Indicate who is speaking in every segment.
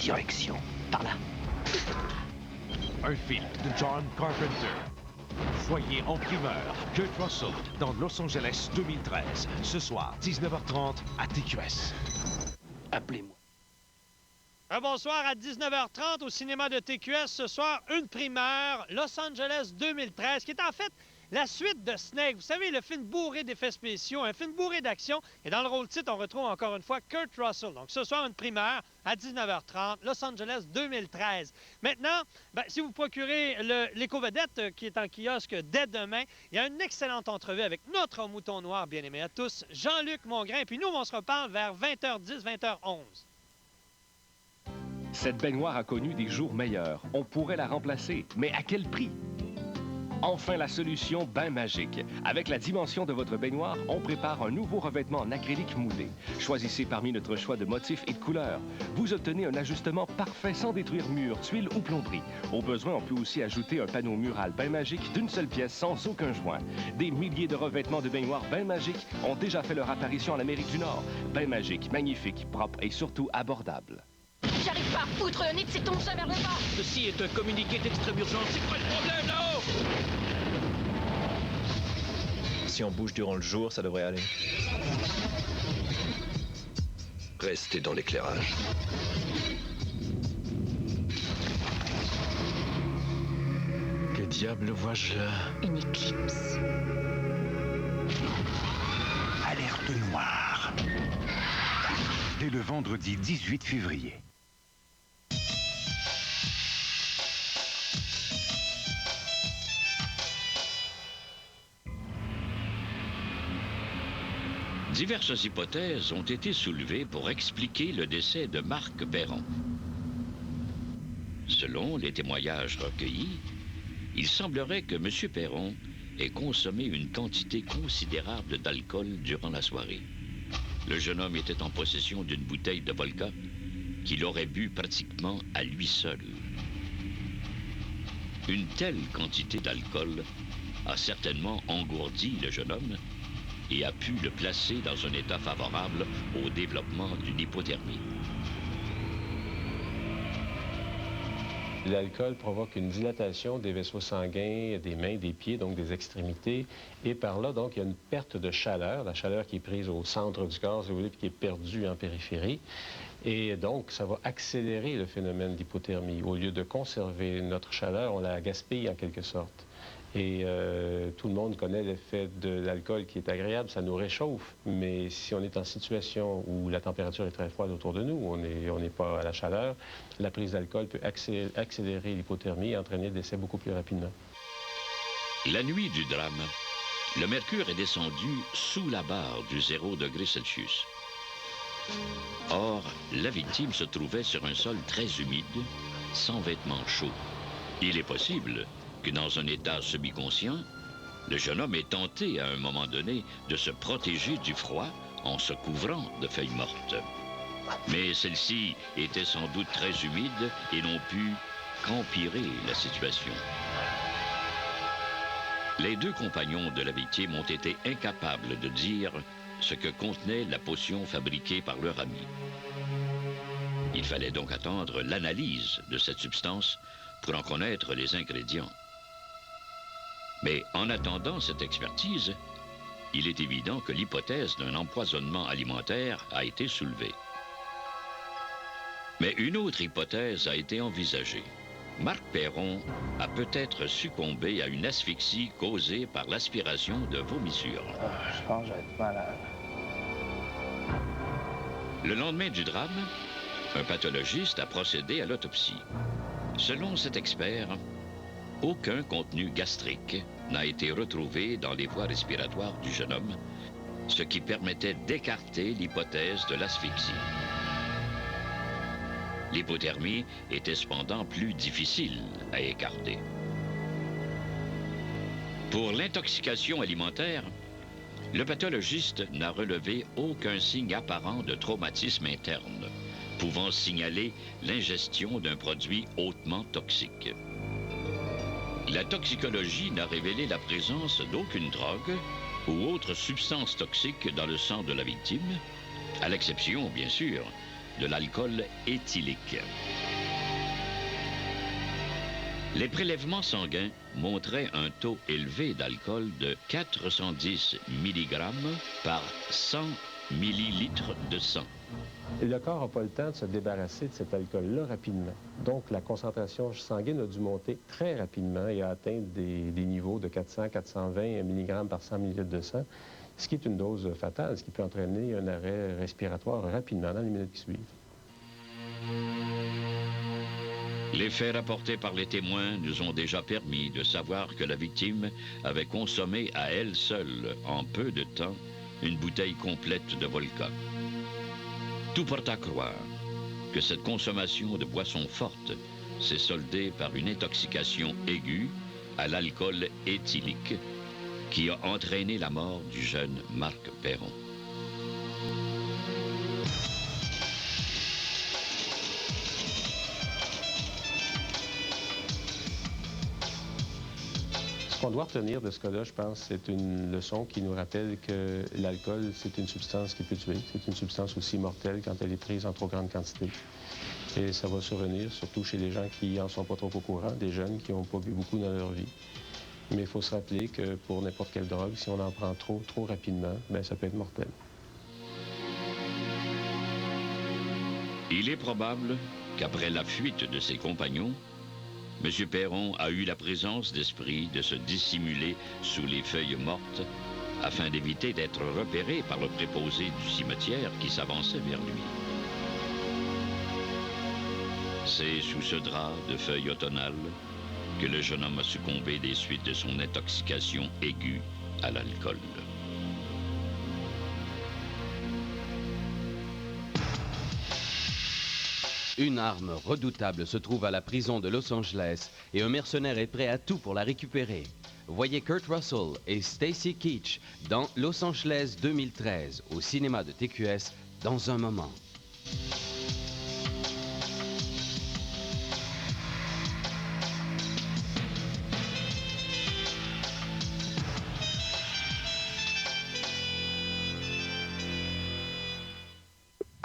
Speaker 1: direction. Par là.
Speaker 2: Un film de John Carpenter. Voyez en primeur Kurt Russell dans Los Angeles 2013. Ce soir, 19h30 à TQS.
Speaker 1: Appelez-moi.
Speaker 3: Un bonsoir à 19h30 au cinéma de TQS. Ce soir, une primeur, Los Angeles 2013, qui est en fait la suite de Snake. Vous savez, le film bourré d'effets spéciaux, un film bourré d'action. Et dans le rôle titre, on retrouve encore une fois Kurt Russell. Donc ce soir, une primeur à 19h30, Los Angeles 2013. Maintenant, si vous procurez l'éco-vedette qui est en kiosque dès demain, il y a une excellente entrevue avec notre mouton noir bien-aimé à tous, Jean-Luc Mongrain. Puis nous, on se reparle vers 20h10, 20h11.
Speaker 4: Cette baignoire a connu des jours meilleurs. On pourrait la remplacer, mais à quel prix? Enfin, la solution Bain Magique. Avec la dimension de votre baignoire, on prépare un nouveau revêtement en acrylique moulé. Choisissez parmi notre choix de motifs et de couleurs. Vous obtenez un ajustement parfait sans détruire murs, tuiles ou plomberie. Au besoin, on peut aussi ajouter un panneau mural Bain Magique d'une seule pièce sans aucun joint. Des milliers de revêtements de baignoire Bain Magique ont déjà fait leur apparition en Amérique du Nord. Bain Magique, magnifique, propre et surtout abordable.
Speaker 5: J'arrive pas à foutre un nid de ces tombes ça vers le bas.
Speaker 1: Ceci est un communiqué d'extrême urgence. C'est quoi le problème là-haut?
Speaker 6: Si on bouge durant le jour, ça devrait aller.
Speaker 7: Restez dans l'éclairage.
Speaker 6: Que diable vois-je là?
Speaker 5: Une éclipse.
Speaker 8: Alerte noire. Dès le vendredi 18 février.
Speaker 9: Diverses hypothèses ont été soulevées pour expliquer le décès de Marc Perron. Selon les témoignages recueillis, il semblerait que M. Perron ait consommé une quantité considérable d'alcool durant la soirée. Le jeune homme était en possession d'une bouteille de vodka qu'il aurait bu pratiquement à lui seul. Une telle quantité d'alcool a certainement engourdi le jeune homme et a pu le placer dans un état favorable au développement d'une hypothermie.
Speaker 10: L'alcool provoque une dilatation des vaisseaux sanguins, des mains, des pieds, donc des extrémités. Et par là, donc, il y a une perte de chaleur, la chaleur qui est prise au centre du corps, si vous voulez, puis qui est perdue en périphérie. Et donc, ça va accélérer le phénomène d'hypothermie. Au lieu de conserver notre chaleur, on la gaspille en quelque sorte. Et tout le monde connaît l'effet de l'alcool qui est agréable, ça nous réchauffe. Mais si on est en situation où la température est très froide autour de nous, on n'est pas à la chaleur, la prise d'alcool peut accélérer l'hypothermie et entraîner le décès beaucoup plus rapidement.
Speaker 9: La nuit du drame, le mercure est descendu sous la barre du 0 degré Celsius. Or, la victime se trouvait sur un sol très humide, sans vêtements chauds. Il est possible que dans un état semi-conscient, le jeune homme est tenté à un moment donné de se protéger du froid en se couvrant de feuilles mortes. Mais celles-ci étaient sans doute très humides et n'ont pu qu'empirer la situation. Les deux compagnons de la victime ont été incapables de dire ce que contenait la potion fabriquée par leur ami. Il fallait donc attendre l'analyse de cette substance pour en connaître les ingrédients. Mais en attendant cette expertise, il est évident que l'hypothèse d'un empoisonnement alimentaire a été soulevée. Mais une autre hypothèse a été envisagée. Marc Perron a peut-être succombé à une asphyxie causée par l'aspiration de vomissures.
Speaker 1: Je pense que je vais être malade.
Speaker 9: Le lendemain du drame, un pathologiste a procédé à l'autopsie. Selon cet expert, aucun contenu gastrique n'a été retrouvé dans les voies respiratoires du jeune homme, ce qui permettait d'écarter l'hypothèse de l'asphyxie. L'hypothermie était cependant plus difficile à écarter. Pour l'intoxication alimentaire, le pathologiste n'a relevé aucun signe apparent de traumatisme interne, pouvant signaler l'ingestion d'un produit hautement toxique. La toxicologie n'a révélé la présence d'aucune drogue ou autre substance toxique dans le sang de la victime, à l'exception, bien sûr, de l'alcool éthylique. Les prélèvements sanguins montraient un taux élevé d'alcool de 410 mg par 100 millilitres de sang.
Speaker 10: Et le corps n'a pas le temps de se débarrasser de cet alcool-là rapidement. Donc, la concentration sanguine a dû monter très rapidement et a atteint des niveaux de 400-420 mg par 100 ml de sang, ce qui est une dose fatale, ce qui peut entraîner un arrêt respiratoire rapidement dans les minutes qui suivent.
Speaker 9: Les faits rapportés par les témoins nous ont déjà permis de savoir que la victime avait consommé à elle seule, en peu de temps, une bouteille complète de vodka. Tout porte à croire que cette consommation de boissons fortes s'est soldée par une intoxication aiguë à l'alcool éthylique qui a entraîné la mort du jeune Marc Perron.
Speaker 10: Ce qu'on doit retenir de ce cas-là, je pense, c'est une leçon qui nous rappelle que l'alcool, c'est une substance qui peut tuer. C'est une substance aussi mortelle quand elle est prise en trop grande quantité. Et ça va survenir, surtout chez les gens qui n'en sont pas trop au courant, des jeunes qui n'ont pas bu beaucoup dans leur vie. Mais il faut se rappeler que pour n'importe quelle drogue, si on en prend trop rapidement, bien, ça peut être mortel.
Speaker 9: Il est probable qu'après la fuite de ses compagnons, M. Perron a eu la présence d'esprit de se dissimuler sous les feuilles mortes afin d'éviter d'être repéré par le préposé du cimetière qui s'avançait vers lui. C'est sous ce drap de feuilles automnales que le jeune homme a succombé des suites de son intoxication aiguë à l'alcool.
Speaker 11: Une arme redoutable se trouve à la prison de Los Angeles et un mercenaire est prêt à tout pour la récupérer. Voyez Kurt Russell et Stacy Keach dans Los Angeles 2013 au cinéma de TQS dans un moment.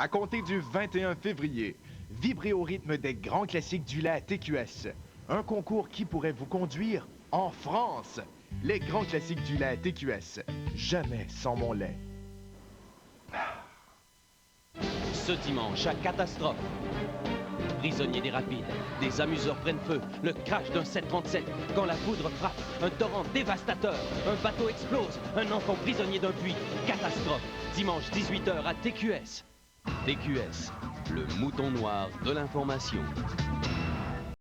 Speaker 12: À compter du 21 février, vibrez au rythme des grands classiques du lait à TQS. Un concours qui pourrait vous conduire en France. Les grands classiques du lait à TQS. Jamais sans mon lait.
Speaker 11: Ce dimanche, à Catastrophe. Prisonniers des rapides, des amuseurs prennent feu, le crash d'un 737, quand la foudre frappe, un torrent dévastateur, un bateau explose, un enfant prisonnier d'un puits. Catastrophe, dimanche 18h à TQS. TQS, le mouton noir de l'information.